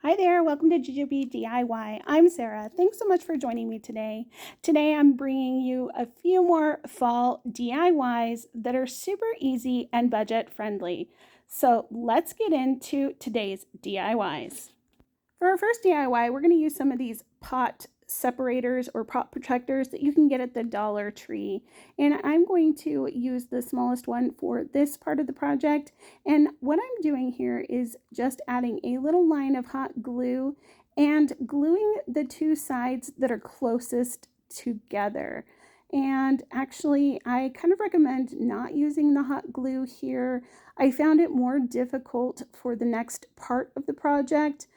Hi there, welcome to Jujubee DIY. I'm Sarah. Thanks so much for joining me today. Today I'm bringing you a few more fall DIYs that are super easy and budget friendly. So let's get into today's DIYs. For our first DIY, we're going to use some of these pot separators or pot protectors that you can get at the Dollar Tree. And I'm going to use the smallest one for this part of the project. And what I'm doing here is just adding a little line of hot glue and gluing the two sides that are closest together. And actually, I kind of recommend not using the hot glue here. I found it more difficult for the next part of the project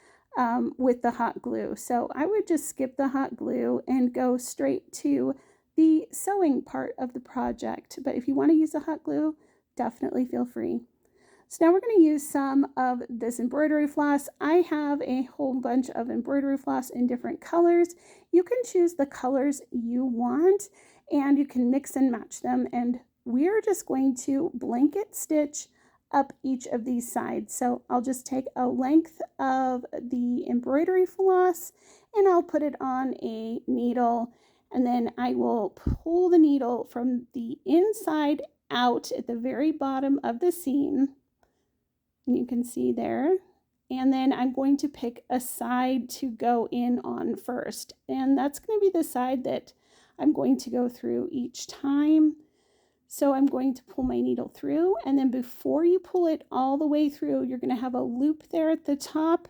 with the hot glue. So I would just skip the hot glue and go straight to the sewing part of the project. But if you want to use the hot glue, definitely feel free. So now we're going to use some of this embroidery floss. I have a whole bunch of embroidery floss in different colors. You can choose the colors you want and you can mix and match them. And we're just going to blanket stitch up each of these sides. So I'll just take a length of the embroidery floss and I'll put it on a needle, and then I will pull the needle from the inside out at the very bottom of the seam. And you can see there. And then I'm going to pick a side to go in on first. And that's going to be the side that I'm going to go through each time. So I'm going to pull my needle through, and then before you pull it all the way through, you're going to have a loop there at the top.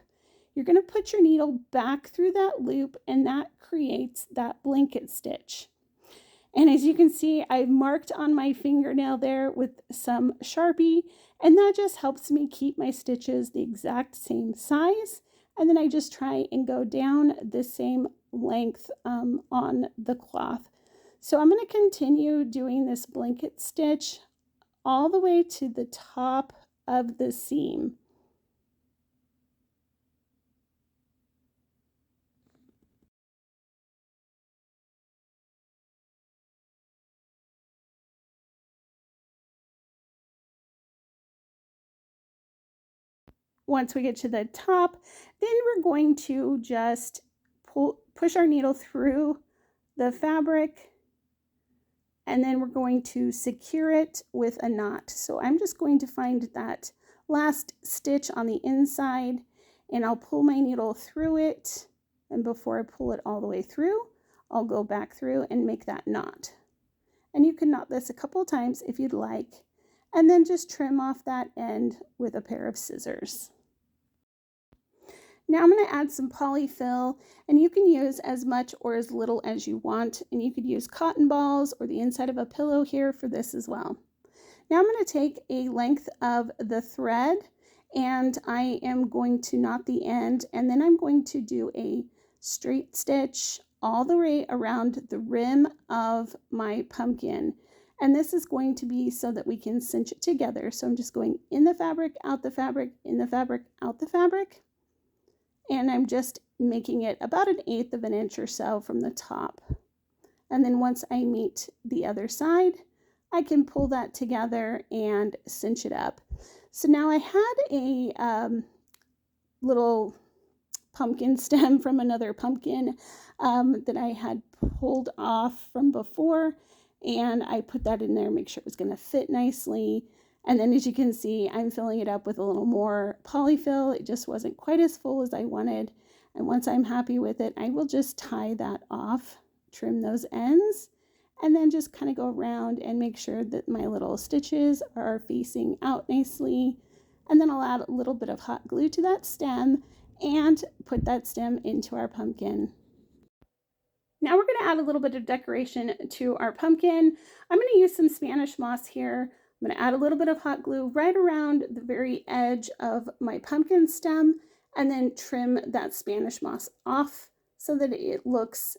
You're going to put your needle back through that loop, and that creates that blanket stitch. And as you can see, I've marked on my fingernail there with some Sharpie, and that just helps me keep my stitches the exact same size. And then I just try and go down the same length on the cloth. So I'm going to continue doing this blanket stitch all the way to the top of the seam. Once we get to the top, then we're going to just push our needle through the fabric, and then we're going to secure it with a knot. So I'm just going to find that last stitch on the inside, and I'll pull my needle through it, and before I pull it all the way through, I'll go back through and make that knot. And you can knot this a couple times if you'd like, and then just trim off that end with a pair of scissors. Now I'm going to add some polyfill, and you can use as much or as little as you want, and you could use cotton balls or the inside of a pillow here for this as well. Now I'm going to take a length of the thread, and I am going to knot the end, and then I'm going to do a straight stitch all the way around the rim of my pumpkin. And this is going to be so that we can cinch it together. So I'm just going in the fabric, out the fabric, in the fabric, out the fabric. And I'm just making it about 1/8 of an inch or so from the top. And then once I meet the other side, I can pull that together and cinch it up. So now I had a little pumpkin stem from another pumpkin that I had pulled off from before, and I put that in there, make sure it was going to fit nicely. And then as you can see, I'm filling it up with a little more polyfill. It just wasn't quite as full as I wanted. And once I'm happy with it, I will just tie that off, trim those ends, and then just kind of go around and make sure that my little stitches are facing out nicely. And then I'll add a little bit of hot glue to that stem and put that stem into our pumpkin. Now we're going to add a little bit of decoration to our pumpkin. I'm going to use some Spanish moss here. I'm going to add a little bit of hot glue right around the very edge of my pumpkin stem, and then trim that Spanish moss off so that it looks,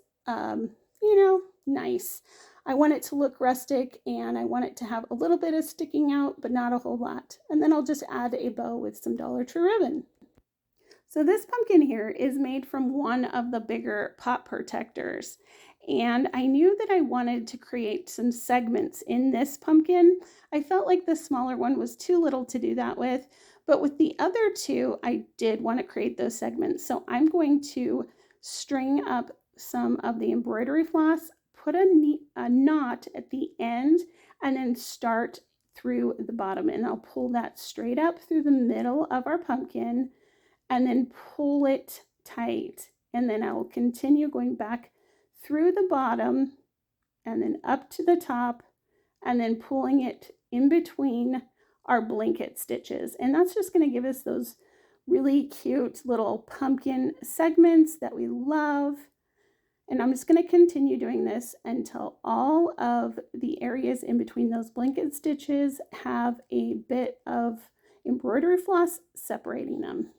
nice. I want it to look rustic, and I want it to have a little bit of sticking out, but not a whole lot. And then I'll just add a bow with some Dollar Tree ribbon. So this pumpkin here is made from one of the bigger pot protectors. And I knew that I wanted to create some segments in this pumpkin. I felt like the smaller one was too little to do that with, But with the other two, I did want to create those segments. So I'm going to string up some of the embroidery floss, put a knot at the end, and then start through the bottom. And I'll pull that straight up through the middle of our pumpkin and then pull it tight. And then I will continue going back through the bottom and then up to the top and then pulling it in between our blanket stitches. And that's just going to give us those really cute little pumpkin segments that we love. And I'm just going to continue doing this until all of the areas in between those blanket stitches have a bit of embroidery floss separating them.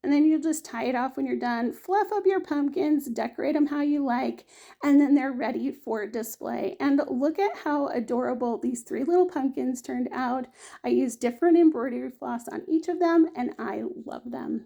And then you'll just tie it off when you're done, fluff up your pumpkins, decorate them how you like, and then they're ready for display. And look at how adorable these three little pumpkins turned out. I used different embroidery floss on each of them, and I love them.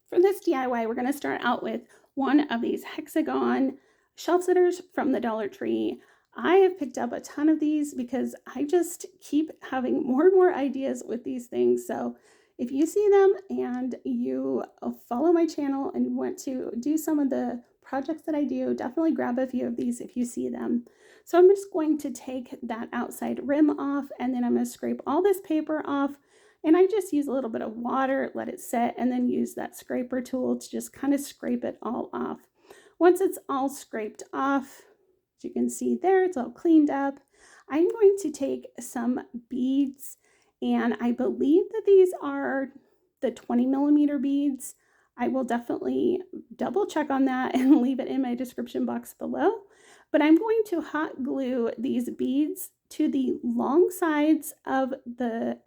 For this DIY, we're going to start out with one of these hexagon shelf sitters from the Dollar Tree. I have picked up a ton of these because I just keep having more and more ideas with these things. So if you see them and you follow my channel and you want to do some of the projects that I do, definitely grab a few of these if you see them. So I'm just going to take that outside rim off, and then I'm going to scrape all this paper off. And I just use a little bit of water, let it set, and then use that scraper tool to just kind of scrape it all off. Once it's all scraped off, as you can see there, it's all cleaned up. I'm going to take some beads, and I believe that these are the 20 millimeter beads. I will definitely double check on that and leave it in my description box below. But I'm going to hot glue these beads to the long sides of the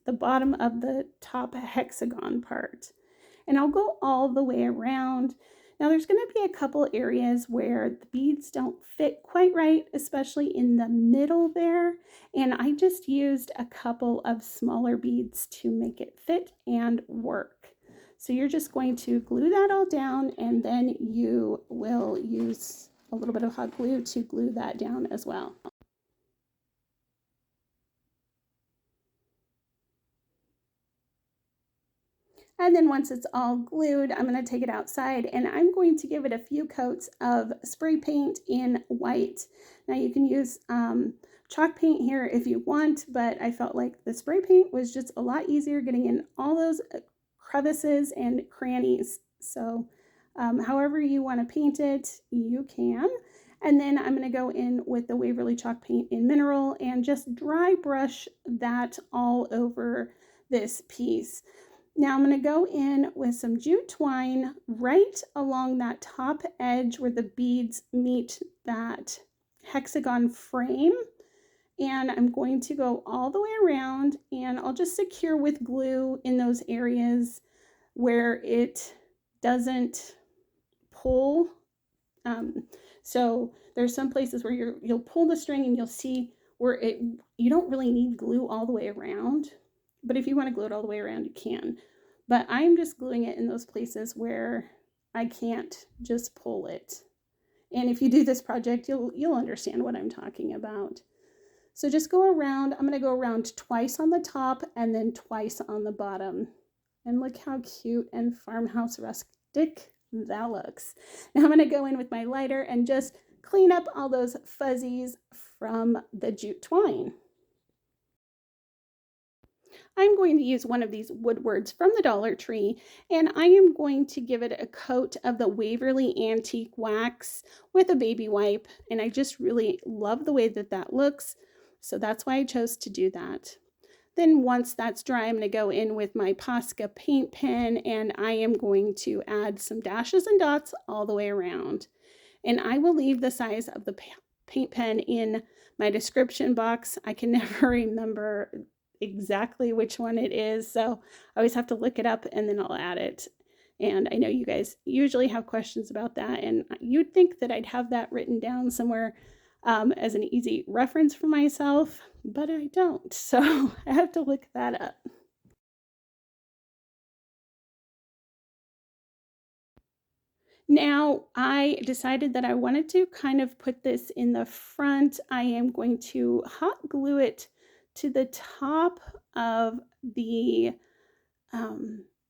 bottom of the top hexagon part. And I'll go all the way around. Now there's going to be a couple areas where the beads don't fit quite right, especially in the middle there. And I just used a couple of smaller beads to make it fit and work. So you're just going to glue that all down, and then you will use a little bit of hot glue to glue that down as well. And then once it's all glued, I'm going to take it outside and I'm going to give it a few coats of spray paint in white. Now you can use chalk paint here if you want, but I felt like the spray paint was just a lot easier getting in all those crevices and crannies. So however you want to paint it, you can. And then I'm going to go in with the Waverly chalk paint in mineral and just dry brush that all over this piece. Now I'm going to go in with some jute twine right along that top edge where the beads meet that hexagon frame. And I'm going to go all the way around, and I'll just secure with glue in those areas where it doesn't pull. So there's some places where you'll pull the string and you'll see where you don't really need glue all the way around. But if you want to glue it all the way around, you can. But I'm just gluing it in those places where I can't just pull it. And if you do this project, you'll understand what I'm talking about. So just go around. I'm going to go around twice on the top and then twice on the bottom. And look how cute and farmhouse rustic that looks. Now I'm going to go in with my lighter and just clean up all those fuzzies from the jute twine. I'm going to use one of these Woodwards from the Dollar Tree, and I am going to give it a coat of the Waverly Antique Wax with a baby wipe, and I just really love the way that looks, so that's why I chose to do that. Then once that's dry, I'm going to go in with my Posca paint pen, and I am going to add some dashes and dots all the way around. And I will leave the size of the paint pen in my description box. I can never remember exactly which one it is, so I always have to look it up and then I'll add it. And I know you guys usually have questions about that, and you'd think that I'd have that written down somewhere as an easy reference for myself, but I don't. So I have to look that up. Now, I decided that I wanted to kind of put this in the front. I am going to hot glue it to the top of the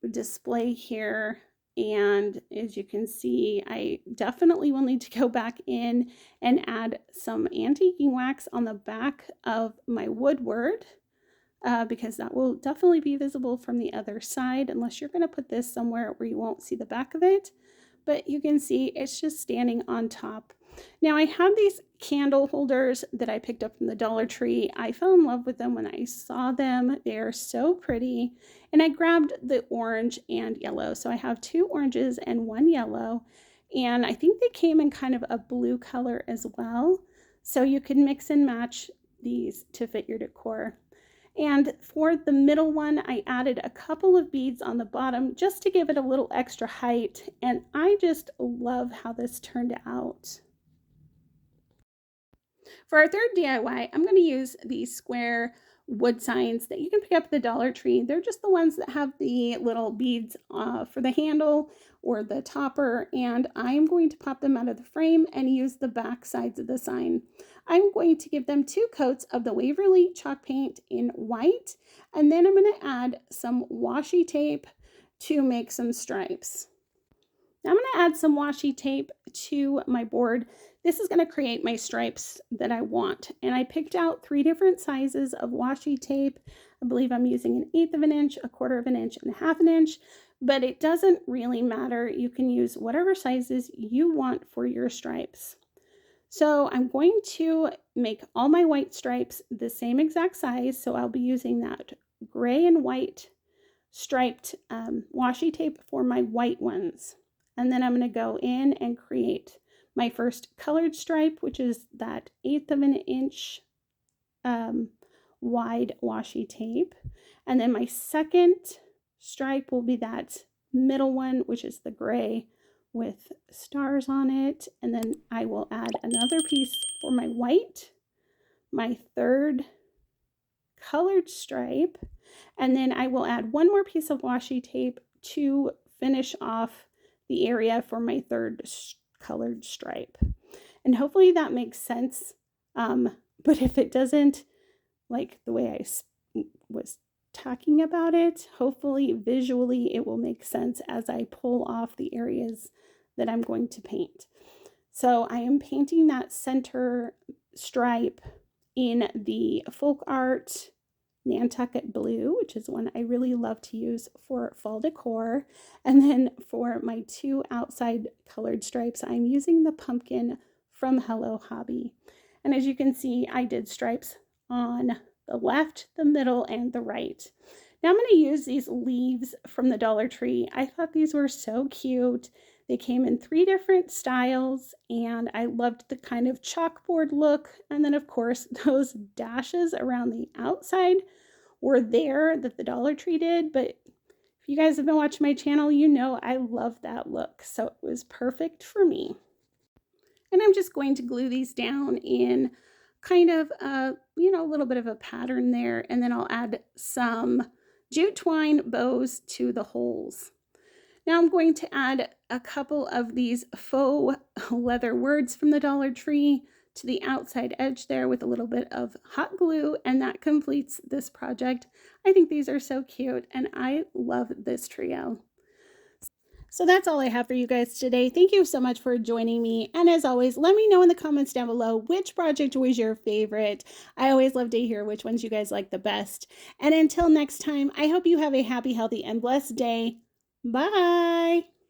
display here. And as you can see, I definitely will need to go back in and add some antiquing wax on the back of my woodward. Because that will definitely be visible from the other side, unless you're going to put this somewhere where you won't see the back of it. But you can see it's just standing on top. Now I have these candle holders that I picked up from the Dollar Tree. I fell in love with them when I saw them. They are so pretty. And I grabbed the orange and yellow. So I have 2 oranges and 1 yellow. And I think they came in kind of a blue color as well. So you can mix and match these to fit your decor. And for the middle one, I added a couple of beads on the bottom just to give it a little extra height. And I just love how this turned out. For our third DIY, I'm going to use these square wood signs that you can pick up at the Dollar Tree. They're just the ones that have the little beads for the handle or the topper, and I am going to pop them out of the frame and use the back sides of the sign. I'm going to give them 2 coats of the Waverly chalk paint in white, and then I'm going to add some washi tape to make some stripes. Now I'm going to add some washi tape to my board. This is going to create my stripes that I want. And I picked out 3 different sizes of washi tape. I believe I'm using an 1/8 of an inch, a 1/4 of an inch, and a 1/2 an inch. But it doesn't really matter. You can use whatever sizes you want for your stripes. So I'm going to make all my white stripes the same exact size. So I'll be using that gray and white striped washi tape for my white ones. And then I'm going to go in and create my first colored stripe, which is that 1/8 of an inch wide washi tape. And then my second stripe will be that middle one, which is the gray with stars on it. And then I will add another piece for my white, my third colored stripe, and then I will add 1 more piece of washi tape to finish off the area for my third colored stripe. And hopefully that makes sense. But if it doesn't, like the way I was talking about it, hopefully visually it will make sense as I pull off the areas that I'm going to paint. So I am painting that center stripe in the Folk Art Nantucket Blue, which is one I really love to use for fall decor. And then for my 2 outside colored stripes, I'm using the pumpkin from Hello Hobby. And as you can see, I did stripes on the left, the middle, and the right. Now I'm going to use these leaves from the Dollar Tree. I thought these were so cute. They came in 3 different styles, and I loved the kind of chalkboard look. And then, of course, those dashes around the outside were there that the Dollar Tree did. But if you guys have been watching my channel, you know I love that look. So it was perfect for me. And I'm just going to glue these down in kind of a little bit of a pattern there. And then I'll add some jute twine bows to the holes. Now I'm going to add a couple of these faux leather words from the Dollar Tree to the outside edge there with a little bit of hot glue, and that completes this project. I think these are so cute, and I love this trio. So that's all I have for you guys today. Thank you so much for joining me. And as always, let me know in the comments down below which project was your favorite. I always love to hear which ones you guys like the best. And until next time, I hope you have a happy, healthy, and blessed day. Bye.